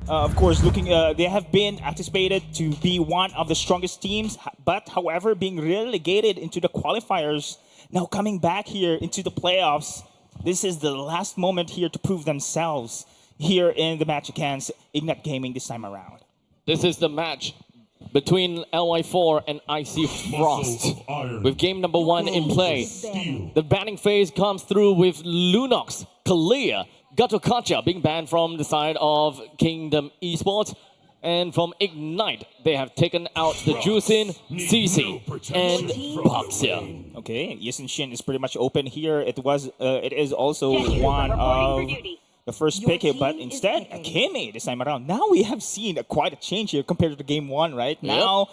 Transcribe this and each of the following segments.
Of course, they have been anticipated to be one of the strongest teams, but however, being relegated into the qualifiers, now coming back here into the playoffs, this is the last moment here to prove themselves here in the match against Ignite Gaming this time around. This is the match between LY4 and IC Frost, with game number 1 in play. The banning phase comes through with Lunox, Kalia, Gatokacha being banned from the side of Kingdom Esports. And from Ignite, they have taken out the Juicin, CC, and Baxia. Okay, Yisun Shin is pretty much open here. It is also one of the first pick here, but instead, Akemi this time around. Now we have seen quite a change here compared to game 1, right? Yep. Now,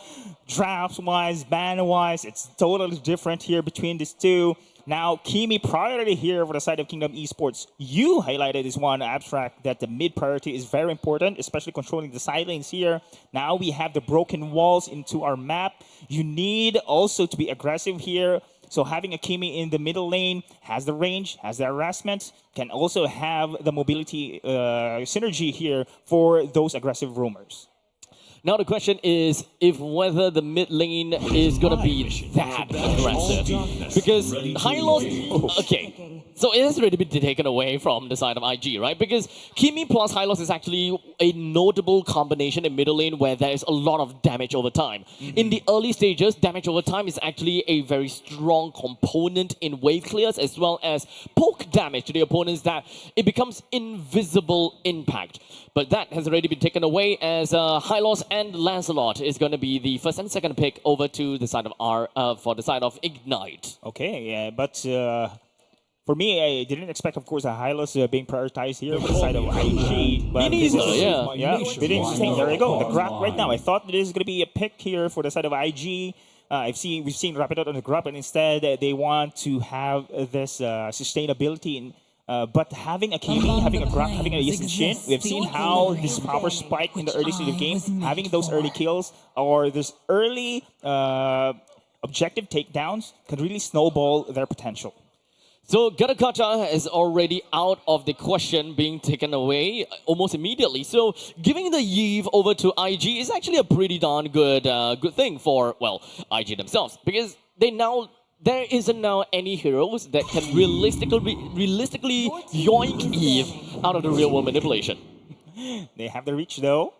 drafts-wise, ban-wise, it's totally different here between these two. Now, Kimi priority here for the side of Kingdom Esports. You highlighted this one, Abstract, that the mid priority is very important, especially controlling the side lanes here. Now we have the broken walls into our map. You need also to be aggressive here. So having a Kimi in the middle lane has the range, has the harassment, can also have the mobility synergy here for those aggressive roamers. Now the question is if whether the mid lane is going to be that aggressive. Because Hylos, okay, so it has already been taken away from the side of IG, right? Because Kimi plus Hylos is actually a notable combination in middle lane where there is a lot of damage over time. In the early stages, damage over time is actually a very strong component in wave clears as well as poke damage to the opponents that it becomes invisible impact. But that has already been taken away as Hylos and Lancelot is going to be the first and second pick over to the side of for the side of Ignite. Okay, yeah, but for me, I didn't expect, of course, a Hylos being prioritized here for the side of IG. But me neither, yeah. Yeah, really interesting. There you go. The Grok right now. I thought this is going to be a pick here for the side of IG. We've seen Rapidot on the Grok, and instead they want to have this sustainability in. But having a Kimi, having a Grok, having a Yisun Shin, we've seen how this power spike in the early stage of the game, having those early kills or this early objective takedowns can really snowball their potential. So Gatokacha is already out of the question, being taken away almost immediately. So giving the Yve over to IG is actually a pretty darn good thing for, well, IG themselves. Because there isn't now any heroes that can realistically yoink Eve out of the real world manipulation. They have the reach though,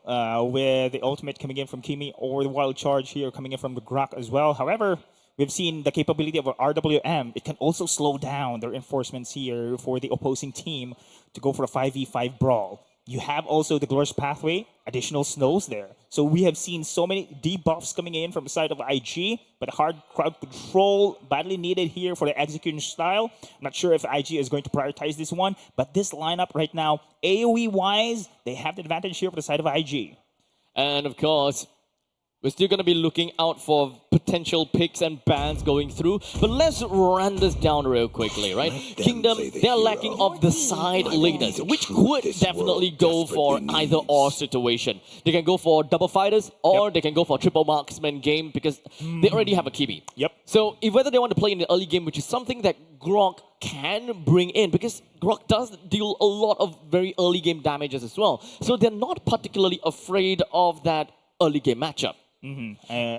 with the ultimate coming in from Kimi or the wild charge here coming in from the Grok as well. However, we've seen the capability of RWM. It can also slow down the reinforcements here for the opposing team to go for a 5v5 brawl. You have also the Glorious Pathway, additional snows there. So we have seen so many debuffs coming in from the side of IG, but hard crowd control badly needed here for the execution style. I'm not sure if IG is going to prioritize this one, but this lineup right now, AoE-wise, they have the advantage here for the side of IG. And of course, we're still going to be looking out for potential picks and bans going through. But let's run this down real quickly, right? Kingdom, they're lacking of the side leaders, which could definitely go for either or situation. They can go for double fighters or they can go for triple marksman game because they already have a Kimi. Yep. So if whether they want to play in the early game, which is something that Grok can bring in because Grok does deal a lot of very early game damages as well. So they're not particularly afraid of that early game matchup.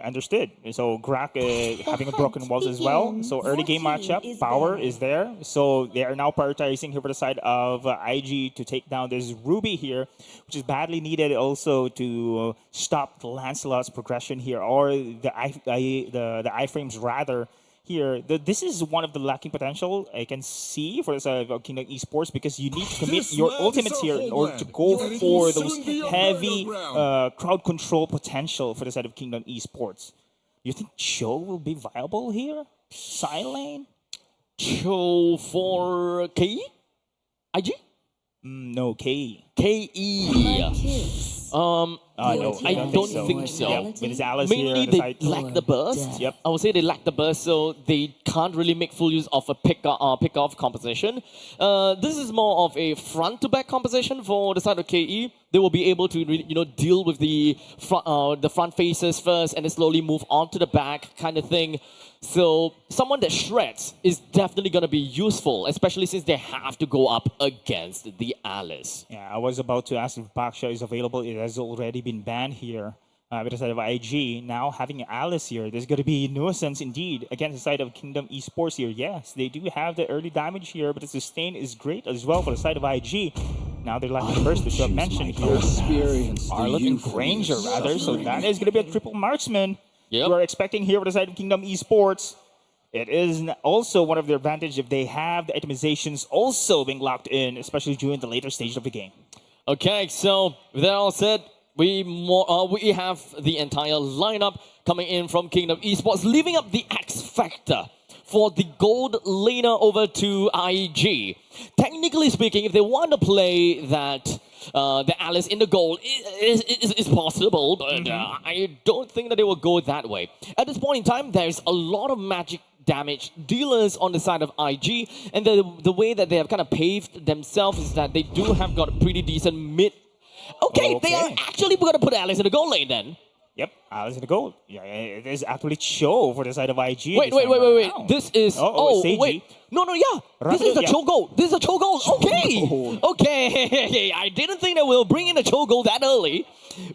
Understood. So Grok having a broken walls as well. So early game matchup, power is there. So they are now prioritizing here for the side of IG to take down this Ruby here, which is badly needed also to stop the Lancelot's progression here, or the iframes rather. Here, this is one of the lacking potential I can see for the side of Kingdom Esports because you need to commit your ultimates here in order to go for those heavy crowd control potential for the side of Kingdom Esports. You think Cho will be viable here? Side lane? Cho for KE? IG? No, KE. KE. No, I don't think so. Yep. With his Alice Mainly here they side. lack the burst. Yep. I would say they lack the burst, so they can't really make full use of a pick-off composition. This is more of a front-to-back composition for the side of KE. They will be able to deal with the front faces first and then slowly move on to the back kind of thing. So someone that shreds is definitely going to be useful, especially since they have to go up against the Alice. Yeah, was about to ask if Baksha is available. It has already been banned here with the side of IG. Now having Alice here, there's going to be nuisance indeed against the side of Kingdom Esports here. Yes, they do have the early damage here, but the sustain is great as well for the side of IG. Now they're lacking first, which I've mentioned here. Arlott and Granger, rather. So that is going to be a triple marksman. Yep. We're expecting here for the side of Kingdom Esports. It is also one of their advantage if they have the itemizations also being locked in, especially during the later stage of the game. Okay, so with that all said, we have the entire lineup coming in from Kingdom Esports, leaving up the X Factor for the gold laner over to IG. Technically speaking, if they want to play that the Alice in the gold is possible, but I don't think that they will go that way. At this point in time, there's a lot of magic damage dealers on the side of IG, and the way that they have kind of paved themselves is that they do have got a pretty decent mid. Okay, they are actually going to put Alice in the gold lane then. Yep, Alice in the gold. Yeah, it is actually Cho for the side of IG. Wait. This is wait. No, yeah. This is a Cho gold. This is a Cho gold. Okay. Okay. I didn't think that we'll bring in the Cho gold that early,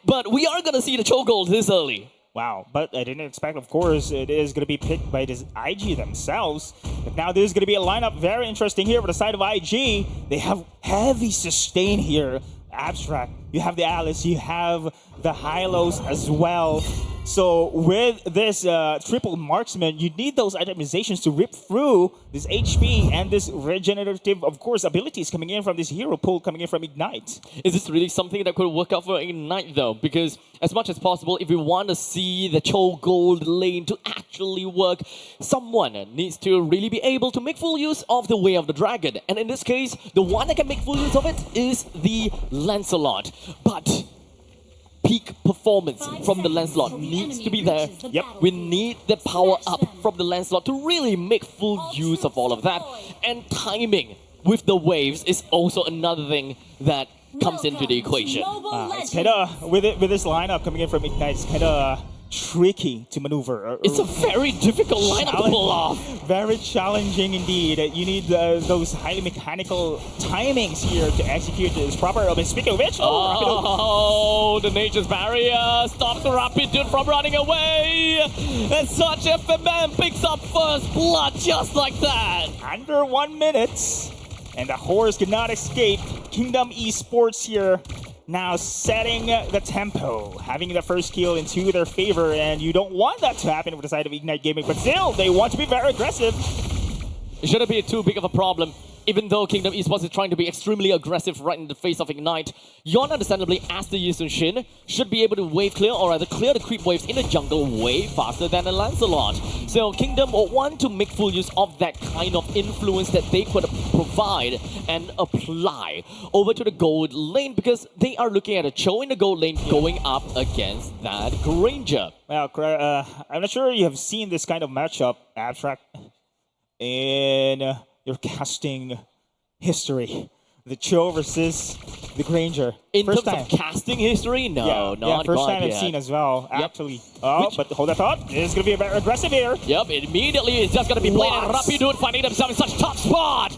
but we are going to see the Cho gold this early. Wow, but I didn't expect, of course, it is going to be picked by this IG themselves. But now there's going to be a lineup very interesting here for the side of IG. They have heavy sustain here. Abstract, you have the Alice, you have the Hylos as well. So with this triple marksman, you need those itemizations to rip through this HP and this regenerative, of course, abilities coming in from this hero pool, coming in from Ignite. Is this really something that could work out for Ignite though? Because as much as possible, if we want to see the Cho Gold lane to actually work, someone needs to really be able to make full use of the Way of the Dragon. And in this case, the one that can make full use of it is the Lancelot. But peak performance from the Lancelot needs to be there. Yep. We need the power up from the Lancelot to really make full use of all of that. And timing with the waves is also another thing that comes into the equation. It's kind of, with this lineup coming in from Ignite, it's kind of tricky to maneuver. It's a very difficult lineup to pull off. Very challenging indeed. You need those highly mechanical timings here to execute this proper. Speaking of which, the Nature's Barrier stops Rapidude from running away. And such FMM picks up first blood just like that. Under 1 minute, and the horse cannot escape. Kingdom Esports here now setting the tempo, having the first kill into their favor, and you don't want that to happen with the side of Ignite Gaming, but still, they want to be very aggressive. It shouldn't be too big of a problem. Even though Kingdom Esports is trying to be extremely aggressive right in the face of Ignite, Yon, understandably, as the Yisun Shin, should be able to wave clear, or rather clear the creep waves in the jungle way faster than a Lancelot. So Kingdom will want to make full use of that kind of influence that they could provide and apply over to the gold lane, because they are looking at a Cho in the gold lane going up against that Granger. Well, I'm not sure you have seen this kind of matchup, Abstract, in your casting history. The Cho versus the Granger. In terms of casting history? No, not first time yet. I've seen as well, actually. Oh, but hold that thought. This is going to be very aggressive here. Yep, immediately it's just going to be played, and Rapidude finding themselves in such a tough spot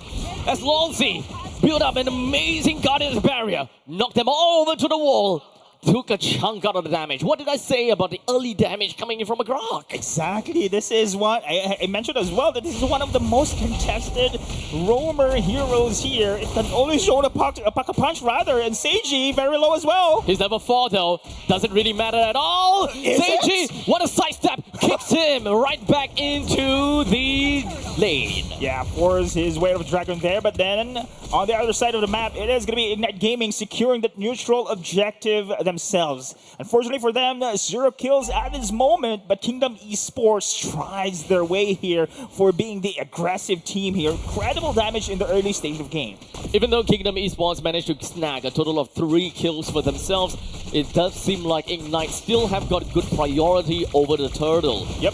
as Lolzy built up an amazing Guardian's Barrier, knocked them all over to the wall, took a chunk out of the damage. What did I say about the early damage coming in from a Grok? Exactly. This is what I mentioned as well, that this is one of the most contested roamer heroes here. It can only show a punch rather, and Seiji very low as well. He's level 4 though. Doesn't really matter at all. Seiji, what a sidestep, kicks him right back into the lane. Yeah, forces his Way of the Dragon there, but then on the other side of the map, it is going to be Ignite Gaming securing that neutral objective themselves. Unfortunately for them, 0 kills at this moment, but Kingdom Esports tries their way here for being the aggressive team here. Incredible damage in the early stage of game. Even though Kingdom Esports managed to snag a total of 3 kills for themselves, it does seem like Ignite still have got good priority over the Turtle. Yep.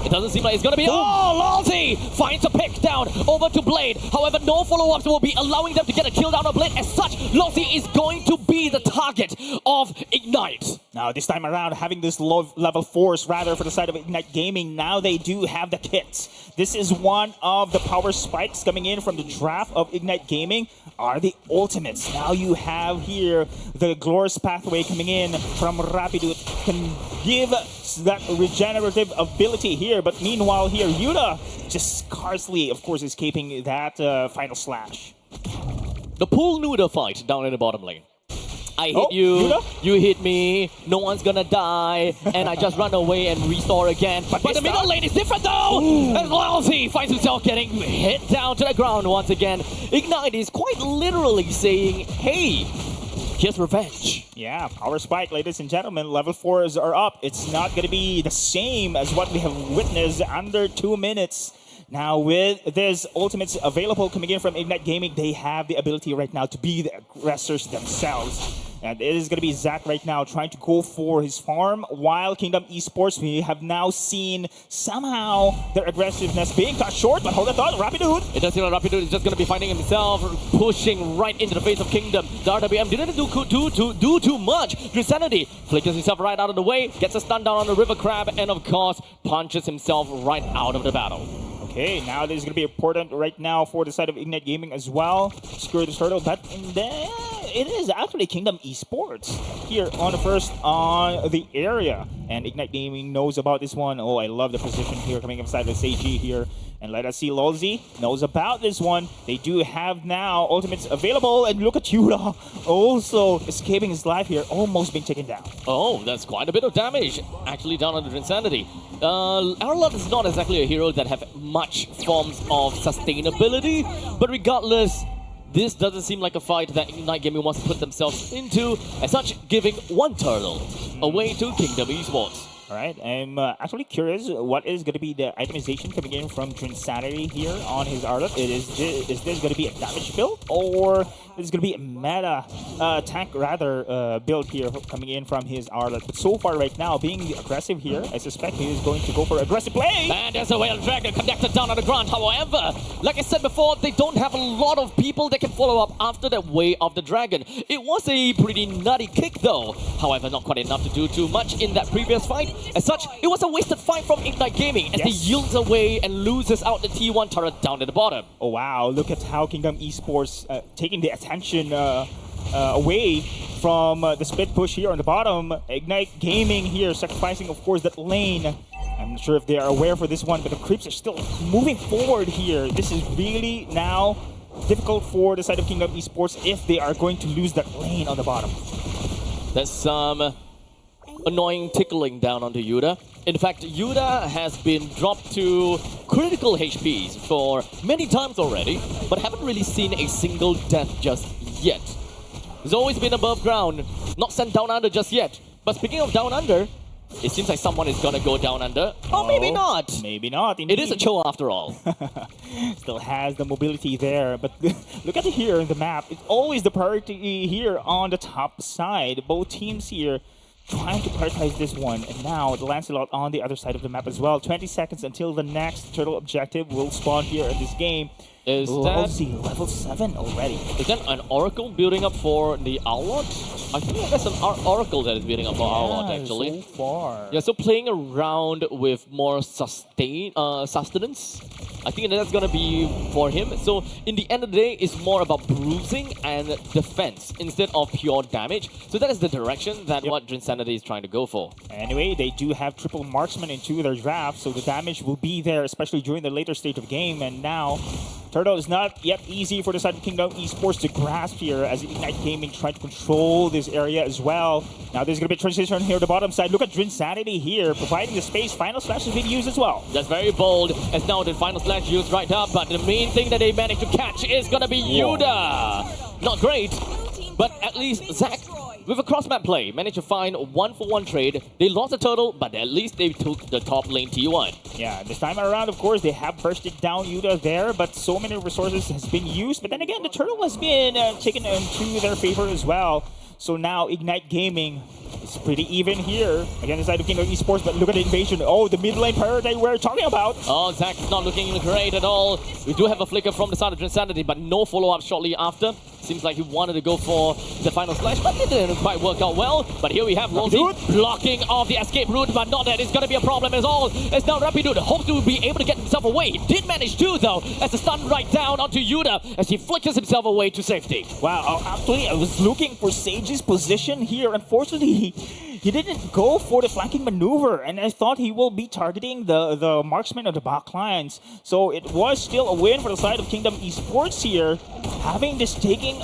It doesn't seem like it's gonna be. Oh, Loyalty finds a pick down over to Blade. However, no follow-ups will be allowing them to get a kill down on Blade. As such, Loyalty is going to be the target of Ignite. Now, this time around, having this low level force rather for the side of Ignite Gaming, now they do have the kits. This is one of the power spikes coming in from the draft of Ignite Gaming are the ultimates. Now you have here the Glorious Pathway coming in from Rapidu. Can give that regenerative ability here, but meanwhile here, Yuta just scarcely, of course, escaping that final slash. The pool noodle fight down in the bottom lane. I hit you, Yuta? you hit me, no one's gonna die, and I just run away and restore again. But the middle lane is different though! As Loyalty finds himself getting hit down to the ground once again. Ignite is quite literally saying, hey, here's revenge. Yeah, power spike, ladies and gentlemen. Level 4s are up. It's not going to be the same as what we have witnessed under 2 minutes. Now, with this ultimates available coming in from Ignite Gaming, they have the ability right now to be the aggressors themselves. And it is going to be Zach right now trying to go for his farm, while Kingdom Esports, we have now seen somehow their aggressiveness being cut short, but hold on, Rapidude. It does seem like Rapidude is just going to be finding himself pushing right into the face of Kingdom. The RWM didn't do too much. Insanity flickers himself right out of the way, gets a stun down on the River Crab, and of course, punches himself right out of the battle. Okay, now this is going to be important right now for the side of Ignite Gaming as well. Secure the turtle, but it is actually Kingdom Esports here on the first on the area. And Ignite Gaming knows about this one. Oh, I love the position here coming inside the Seiji here. And let us see, Lolzy knows about this one. They do have now ultimates available. And look at Yuta also escaping his life here, almost being taken down. Oh, that's quite a bit of damage actually down under Insanity. Arlott is not exactly a hero that have much forms of sustainability, but regardless, this doesn't seem like a fight that Ignite Gaming wants to put themselves into, as such, giving one turtle away to Kingdom Esports. All right, I'm actually curious what is going to be the itemization coming in from Insanity here on his Arlott. Is this going to be a damage build, or is going to be a meta tank rather build here coming in from his Arlott? But so far right now, being aggressive here, I suspect he is going to go for aggressive play. And there's a Whale Dragon connected down on the ground. However, like I said before, they don't have a lot of people that can follow up after that Way of the Dragon. It was a pretty nutty kick though. However, not quite enough to do too much in that previous fight. As such, it was a wasted fight from Ignite Gaming as they yields away and loses out the T1 turret down at the bottom. Oh wow, look at how Kingdom Esports taking the attention away from the split push here on the bottom. Ignite Gaming here sacrificing, of course, that lane. I'm not sure if they are aware for this one, but the creeps are still moving forward here. This is really now difficult for the side of Kingdom Esports if they are going to lose that lane on the bottom. There's some annoying tickling down onto Yuta. In fact, Yuta has been dropped to critical HPs for many times already, but haven't really seen a single death just yet. He's always been above ground, not sent down under just yet. But speaking of down under, it seems like someone is gonna go down under. Or maybe not. Maybe not. Indeed. It is a show after all. Still has the mobility there, but look at it here in the map. It's always the priority here on the top side. Both teams here trying to prioritize this one, and now the Lancelot on the other side of the map as well. 20 seconds until the next turtle objective will spawn here in this game. Is that level 7 already? Is that an Oracle building up for the Arlott? I think that's an Oracle that is building up for Arlott actually. So far. Yeah, so playing around with more sustenance. I think that's gonna be for him. So in the end of the day, it's more about bruising and defense instead of pure damage. So that is the direction that what Drinsanity is trying to go for. Anyway, they do have triple marksman into their draft, so the damage will be there, especially during the later stage of the game. And now, Turtle is not yet easy for the side of Kingdom Esports to grasp here as Ignite Gaming trying to control this area as well. Now there's going to be a transition here to the bottom side. Look at Drinsanity here, providing the space. Final Slash has been used as well. That's very bold, as now the Final Slash used right up, but the main thing that they managed to catch is going to be Yuta. Not great, but at least Zach, with a cross-map play, managed to find 1-for-1 trade. They lost the turtle, but at least they took the top lane T1. Yeah, this time around, of course, they have bursted down Yuta there, but so many resources has been used. But then again, the turtle has been taken into their favor as well. So now Ignite Gaming It's pretty even here against the side of Kingdom Esports, but look at the invasion. Oh, the mid lane priority we're talking about. Oh, Zach is not looking great at all. We do have a flicker from the side of Insanity, but no follow-up shortly after. Seems like he wanted to go for the final slash, but it didn't quite work out well. But here we have Lolzy blocking off the escape route, but not that it's going to be a problem at all. As now Rapidude hopes to be able to get himself away. He did manage to, though, as the stun right down onto Yuda as he flickers himself away to safety. Wow, actually, I was looking for Sage's position here. Unfortunately, he didn't go for the flanking maneuver, and I thought he will be targeting the marksman of the back lines. So it was still a win for the side of Kingdom Esports here. Having this taking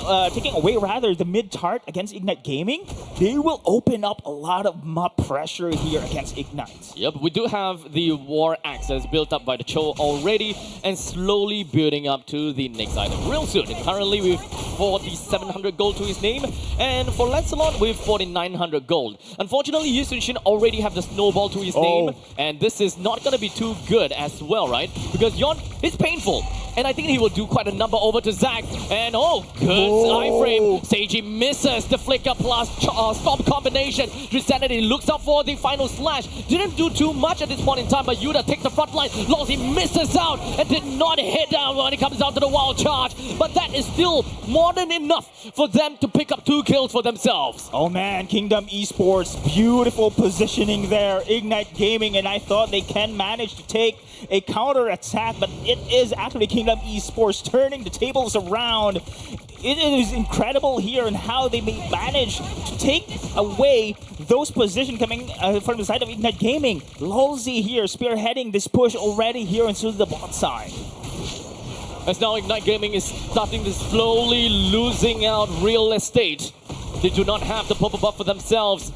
away rather the mid tart against Ignite Gaming, they will open up a lot of mob pressure here against Ignite. Yep, we do have the War Axe that is built up by the Cho already and slowly building up to the next item real soon. And currently with 4,700 gold to his name, and for Lancelot with 4,900 gold. Unfortunately, Yu Sun-shin already have the snowball to his name, and this is not going to be too good as well, right? Because Yon is painful. And I think he will do quite a number over to Zach. And good iframe. Seiji misses the flicker plus stomp combination. Insanity looks up for the final slash. Didn't do too much at this point in time, but Yuda takes the front line. Lolzy misses out and did not hit down when it comes down to the wild charge. But that is still more than enough for them to pick up 2 kills for themselves. Oh man, Kingdom Esports, beautiful positioning there. Ignite Gaming, and I thought they can manage to take a counter attack, but it is actually Kingdom Esports turning the tables around. It is incredible here and how they may manage to take away those positions coming from the side of Ignite Gaming. Lolzy here spearheading this push already here into the bot side. As now Ignite Gaming is starting to slowly losing out real estate. They do not have the purple buff for themselves.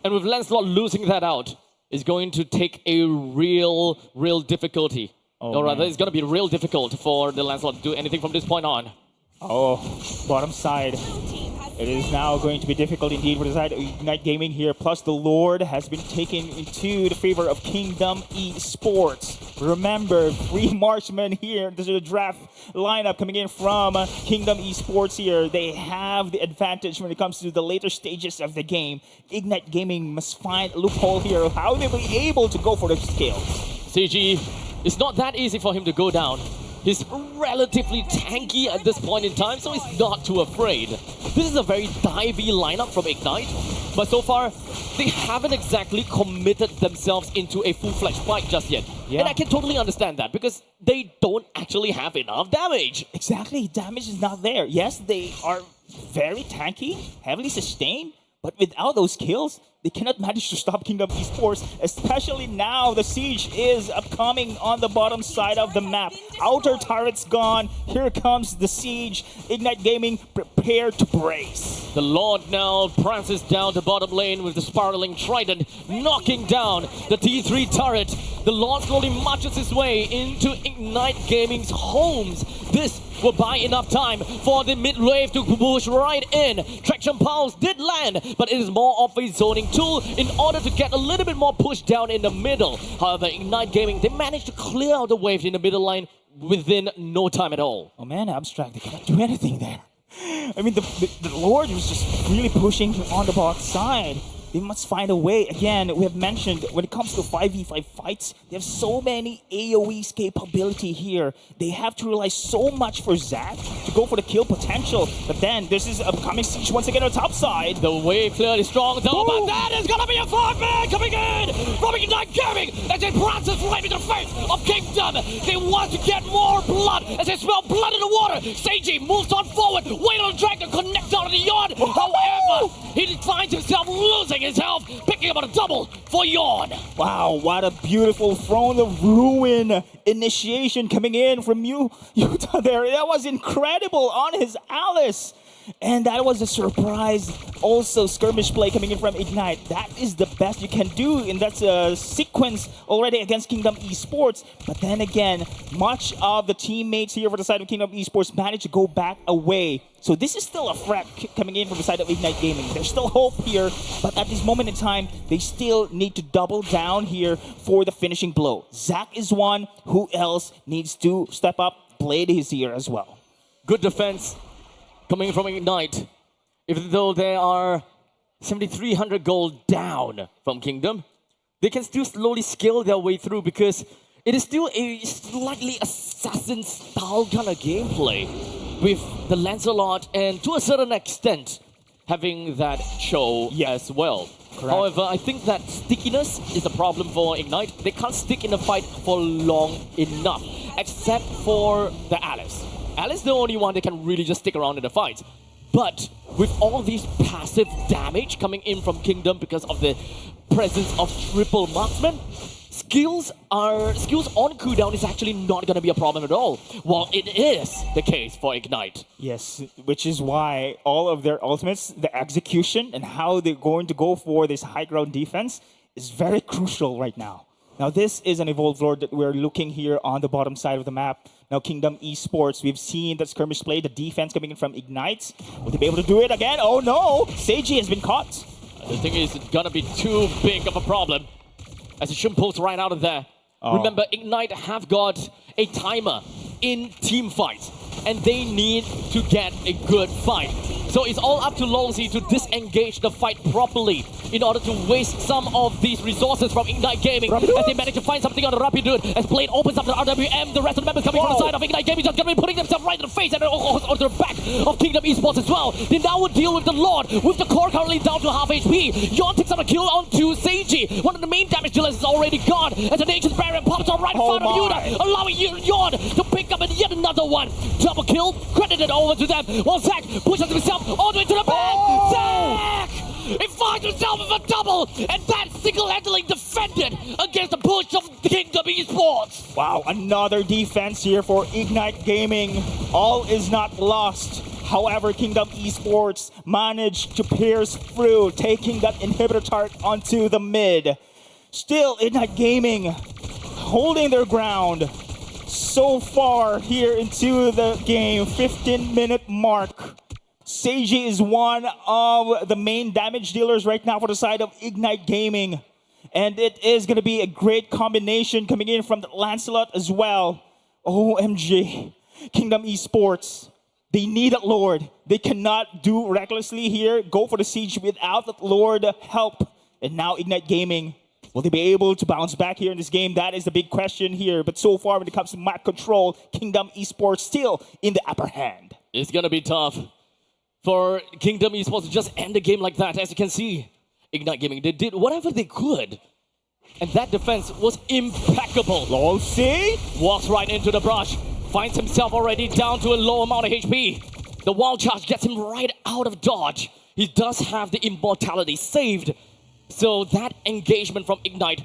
And with Lancelot losing that out, is going to take a real difficulty. Or rather, it's going to be real difficult for the Lancelot to do anything from this point on. Oh, bottom side. It is now going to be difficult indeed for the side of Ignite Gaming here. Plus, the Lord has been taken into the favor of Kingdom Esports. Remember, 3 marksmen here. This is a draft lineup coming in from Kingdom Esports here. They have the advantage when it comes to the later stages of the game. Ignite Gaming must find a loophole here. How they'll be able to go for the kills. CG, it's not that easy for him to go down. He's relatively tanky at this point in time, so he's not too afraid. This is a very divey lineup from Ignite, but so far, they haven't exactly committed themselves into a full-fledged fight just yet. Yeah. And I can totally understand that, because they don't actually have enough damage. Exactly, damage is not there. Yes, they are very tanky, heavily sustained, but without those kills, they cannot manage to stop Kingdom Esports, especially now the siege is upcoming on the bottom side of the map. Outer turret's gone. Here comes the siege. Ignite Gaming, prepare to brace. The Lord now prances down the bottom lane with the spiraling trident, knocking down the T3 turret. The Lord slowly marches his way into Ignite Gaming's homes. This will buy enough time for the mid wave to push right in. Traction Pulse did land, but it is more of a zoning tool in order to get a little bit more push down in the middle. However, Ignite Gaming, they managed to clear out the wave in the middle line within no time at all. Oh man, Abstract, they cannot do anything there. I mean, the Lord was just really pushing on the bot side. They must find a way. Again, we have mentioned when it comes to 5v5 fights, they have so many AoE's capability here. They have to rely so much for Zach to go for the kill potential. But then this is upcoming siege once again on the top side. The wave clearly strong though, but that is gonna be a 5-man coming in from Ignite Gaming as it prances right in the face of Kingdom. They want to get more blood as they smell blood in the water. Seiji moves on forward, wait on the dragon, connects out of the yard. However, he finds himself losing his health, picking up on a double for Yawn. Wow, what a beautiful Throne of Ruin initiation coming in from Utah there. That was incredible on his Alice. And that was a surprise. Also, skirmish play coming in from Ignite. That is the best you can do in that sequence already against Kingdom Esports. But then again, much of the teammates here for the side of Kingdom Esports managed to go back away. So this is still a threat coming in from the side of Ignite Gaming. There's still hope here, but at this moment in time, they still need to double down here for the finishing blow. Zach is one. Who else needs to step up? Blade is here as well. Good defense coming from Ignite. Even though they are 7,300 gold down from Kingdom. They can still slowly scale their way through because it is still a slightly assassin-style kind of gameplay with the Lancelot and to a certain extent having that show as well. Correct. However, I think that stickiness is a problem for Ignite. They can't stick in a fight for long enough, except for the Alice. Alice is the only one that can really just stick around in the fight. But with all these passive damage coming in from Kingdom because of the presence of triple marksman, skills on cooldown is actually not going to be a problem at all, while it is the case for Ignite. Yes, which is why all of their ultimates, the execution and how they're going to go for this high ground defense is very crucial right now. Now this is an Evolved Lord that we're looking here on the bottom side of the map. Now Kingdom Esports, we've seen that skirmish play, the defense coming in from Ignite. Will they be able to do it again? Oh no! Seiji has been caught. The thing is, it's gonna be too big of a problem, as it shouldn't post right out of there. Remember, Ignite have got a timer in team fights, and they need to get a good fight. So it's all up to Lolzy to disengage the fight properly in order to waste some of these resources from Ignite Gaming as they manage to find something on the Rapidude. As Blade opens up the RWM, the rest of the members coming from the side of Ignite Gaming just going to be putting themselves right in the face and on the back of Kingdom Esports as well. They now will deal with the Lord, with the core currently down to half HP. Yon takes out a kill onto Seiji. One of the main damage dealers is already gone as the Nature's Barrier pops up right in front of Yuda, allowing Yon to pick up yet another one. Double kill, credited over to them, while Zach pushes himself all the way to the back. Zach! He finds himself with a double, and that single-handedly defended against the push of Kingdom Esports. Wow, another defense here for Ignite Gaming. All is not lost. However, Kingdom Esports managed to pierce through, taking that inhibitor turret onto the mid. Still, Ignite Gaming holding their ground so far here into the game, 15-minute mark. Seiji is one of the main damage dealers right now for the side of Ignite Gaming. And it is going to be a great combination coming in from the Lancelot as well. OMG. Kingdom Esports. They need that Lord. They cannot do recklessly here, go for the siege without that Lord help. And now Ignite Gaming. Will they be able to bounce back here in this game? That is the big question here. But so far when it comes to map control, Kingdom Esports still in the upper hand. It's going to be tough for Kingdom Esports to just end the game like that. As you can see, Ignite Gaming, they did whatever they could. And that defense was impeccable. Lolzy walks right into the brush, finds himself already down to a low amount of HP. The wild charge gets him right out of dodge. He does have the immortality saved. So that engagement from Ignite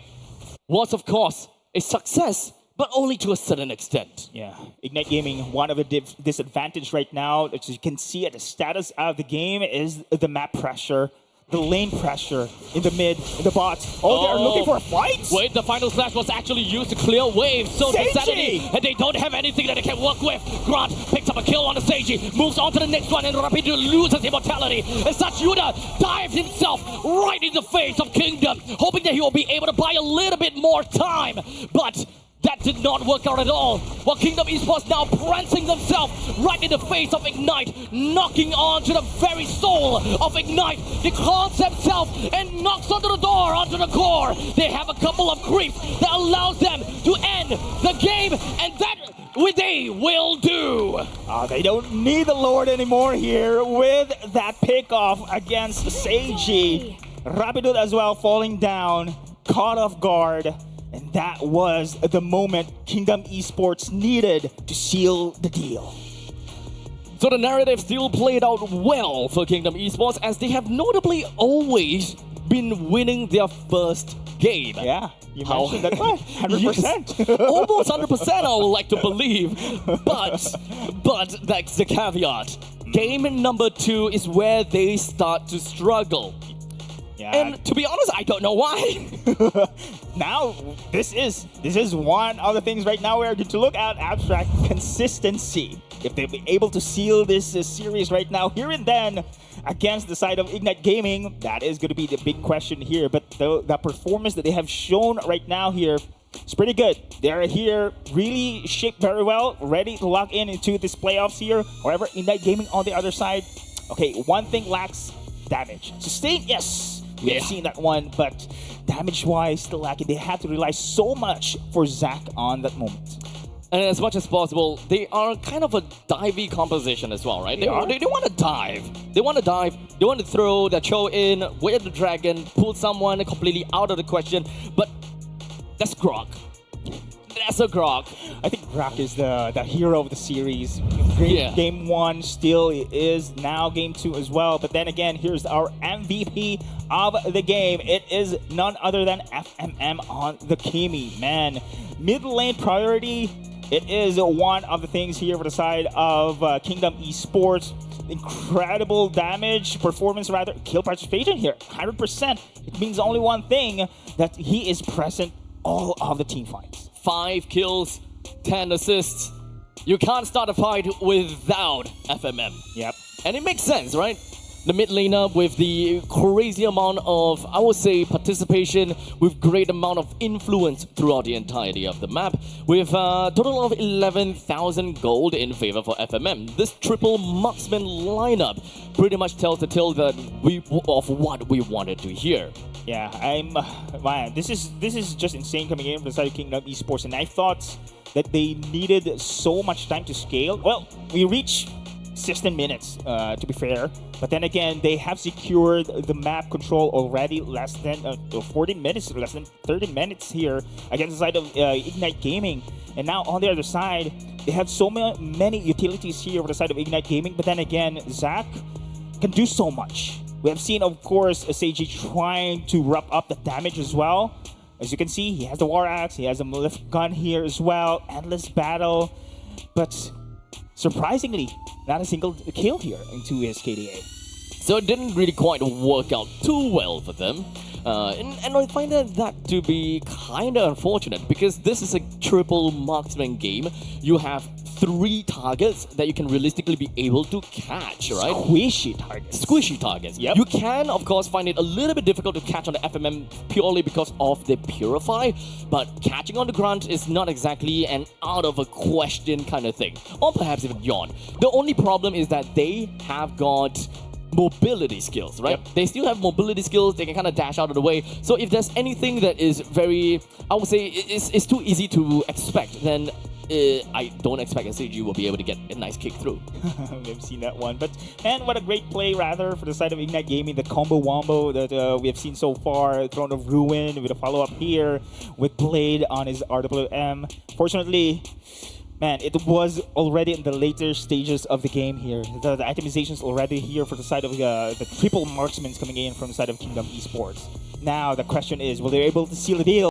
was, of course, a success, but only to a certain extent. Yeah, Ignite Gaming, one of the disadvantage right now, as you can see at the status of the game, is the map pressure, the lane pressure in the mid, in the bots. Oh, they're looking for a fight? Wait, the final slash was actually used to clear waves. So Insanity, and they don't have anything that they can work with. Grant picks up a kill on the Seiji, moves on to the next one, and Rapidu loses immortality. As such, Yuda dives himself right in the face of Kingdom, hoping that he will be able to buy a little bit more time. But that did not work out at all. While Kingdom Esports now prancing themselves right in the face of Ignite, knocking on to the very soul of Ignite. They close themselves and knocks onto the door, onto the core. They have a couple of creeps that allows them to end the game, and that they will do. They don't need the Lord anymore here with that pickoff against Seiji. Rapidu as well falling down, caught off guard. And that was the moment Kingdom Esports needed to seal the deal. So the narrative still played out well for Kingdom Esports, as they have notably always been winning their first game. Yeah, you mentioned that 100%. Yes, almost 100%, I would like to believe. But that's the caveat. Game number 2 is where they start to struggle. Yeah. And to be honest, I don't know why. Now, this is one of the things right now we're going to look at, Abstract consistency. If they'll be able to seal this series right now, here and then, against the side of Ignite Gaming, that is going to be the big question here. But the performance that they have shown right now here is pretty good. They're here really shaped very well, ready to lock in into this playoffs here. However, Ignite Gaming on the other side, okay, one thing lacks damage. Sustain, yes, we have seen that one, but damage-wise, still lacking. They had to rely so much for Zach on that moment. And as much as possible, they are kind of a divey composition as well, right? They want to dive. They want to dive. They want to throw the Cho in, wear the dragon, pull someone completely out of the question. But that's Grok. That's a Grok. I think Grok is the hero of the series. Great game 1 still is, now game 2 as well. But then again, here's our MVP of the game. It is none other than FMM on the Kimi. Man, mid lane priority, it is one of the things here for the side of Kingdom Esports. Incredible damage, performance rather, kill participation here, 100%. It means only one thing, that he is present all of the team fights. 5 kills, 10 assists. You can't start a fight without FMM. Yep. And it makes sense, right? The mid laner with the crazy amount of, I would say, participation, with great amount of influence throughout the entirety of the map, with a total of 11,000 gold in favor for FMM. This triple marksman lineup pretty much tells the tale that of what we wanted to hear. Yeah, man, this is just insane coming in from the side of Kingdom Esports, and I thought that they needed so much time to scale. Well, we reached 16 minutes, to be fair. But then again, they have secured the map control already less than 14 minutes, less than 30 minutes here against the side of Ignite Gaming. And now on the other side, they have so many utilities here on the side of Ignite Gaming. But then again, Zach can do so much. We have seen, of course, Seiji trying to wrap up the damage as well. As you can see, he has the War Axe, he has a Malefic Gun here as well. Endless battle. But surprisingly, not a single kill here into his KDA. So it didn't really quite work out too well for them. And I find that to be kind of unfortunate, because this is a triple marksman game. You have 3 targets that you can realistically be able to catch, right? Squishy targets. Squishy targets. Yep. You can, of course, find it a little bit difficult to catch on the FMM purely because of the Purify, but catching on the Grunt is not exactly an out of a question kind of thing. Or perhaps even Yawn. The only problem is that they have got mobility skills, right? Yep. They still have mobility skills, they can kind of dash out of the way. So if there's anything that is very, I would say, it's too easy to expect, then I don't expect SAG will be able to get a nice kick through. We've seen that one. But, and what a great play, rather, for the side of Ignite Gaming. The combo wombo that we have seen so far. Throne of Ruin with a follow-up here with Blade on his RWM. Fortunately, man, it was already in the later stages of the game here. The itemization is already here for the side of the triple marksmen coming in from the side of Kingdom Esports. Now, the question is, will they be able to seal the deal?